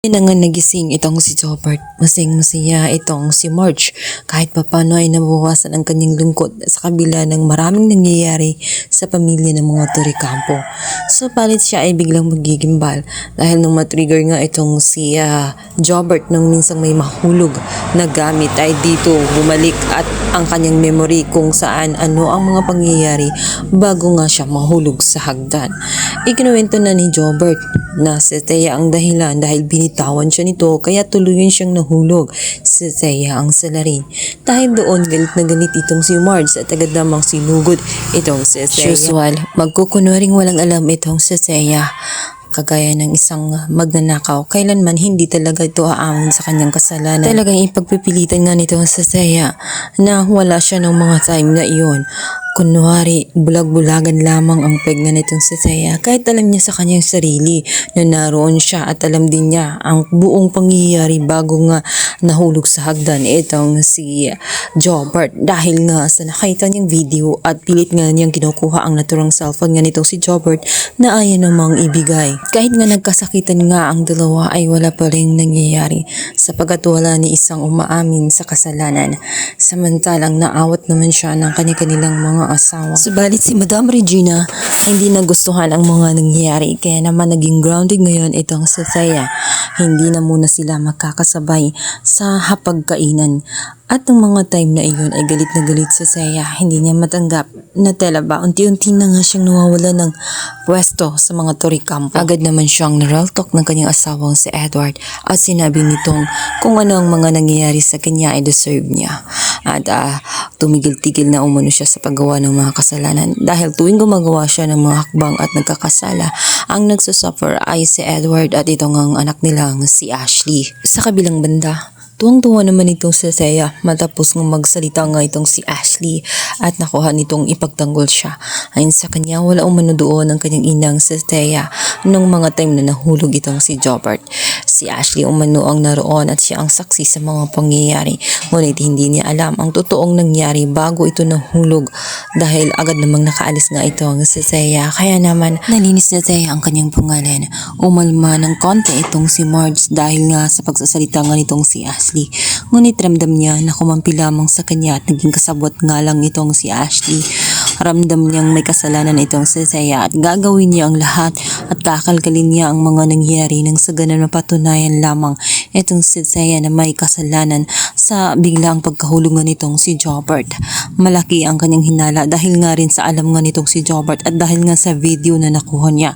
Yan na nga nagising itong si Jobert. Masing-masaya itong si Marge. Kahit papano ay nabawasan ang kanyang lungkot sa kabila ng maraming nangyayari sa pamilya ng mga Torrecampo. Subalit siya ay biglang magigimbal dahil nung matrigger nga itong si Jobert nung minsang may mahulog na gamit ay dito bumalik at ang kanyang memory kung saan ano ang mga pangyayari bago nga siya mahulog sa hagdan. Ikinuwento na ni Jobert na si Thea ang dahilan dahil binitawan siya nito kaya tuluyan siyang nahulog. Si Thea ang salarin. Dahil doon galit na galit itong si Marge at agad namang sinugod itong si Thea. Usual, magkukunwaring walang alam itong si Thea. Kagaya ng isang magnanakaw, kailanman hindi talaga ito aamin sa kanyang kasalanan. Talagang ipagpipilitan nga nito sa Thea na wala siya ng mga time na iyon. Kunwari, bulag-bulagan lamang ang pegna nitong si Thea kahit alam niya sa kanyang sarili na naroon siya at alam din niya ang buong pangyayari bago nga nahulog sa hagdan itong si Jobert dahil nga sa nakita niyang video at pilit nga niyang kinukuha ang naturang cellphone nga nitong si Jobert na ayaw namang ibigay. Kahit nga nagkasakitan nga ang dalawa ay wala pa rin nangyayari sapagkat wala ni isang umaamin sa kasalanan. Samantalang naawat naman siya ng kanilang mga asawa. Subalit si Madam Regina hindi nagustuhan ang mga nangyayari kaya naman naging grounded ngayon itong si Thea. Hindi na muna sila makakasabay sa hapagkainan. At ng mga time na iyon ay galit na galit si Thea. Hindi niya matanggap na tela ba unti-unti na nga siyang nawawala ng pwesto sa mga Torrecampo. Agad naman siyang naraltok ng kanyang asawang si Edward at sinabi nitong kung ano ang mga nangyayari sa kanya ay deserve niya. At tumigil-tigil na umano siya sa paggawa ng mga kasalanan dahil tuwing gumagawa siya ng mga hakbang at nagkakasala, ang nagsusuffer ay si Edward at itong ang anak nilang si Ashley. Sa kabilang banda, tuwang-tuwa naman itong si Thea matapos ng magsalita nga itong si Ashley at nakuha nitong ipagtanggol siya. Ayon sa kanya, wala umano doon ang kanyang inang si Thea nung mga time na nahulog itong si Jobert. Si Ashley umano ang naroon at siya ang saksi sa mga pangyayari. Ngunit hindi niya alam ang totoong nangyari bago ito nahulog dahil agad namang nakaalis nga itong si Thea. Kaya naman nalinis na Thea ang kanyang pangalan. Umalma ng konti itong si Marge dahil nga sa pagsasalita nga nitong si Ashley. Ngunit ramdam niya na kumampi lamang sa kanya at naging kasabwat nga lang itong si Ashley. Ramdam niyang may kasalanan itong si Thea at gagawin niya ang lahat at kakalkalin niya ang mga nangyari nang sa ganun mapatunayan lamang itong si Thea na may kasalanan sa biglang pagkahulungan nitong si Jobert. Malaki ang kanyang hinala dahil nga rin sa alam nga nitong si Jobert at dahil nga sa video na nakuha niya.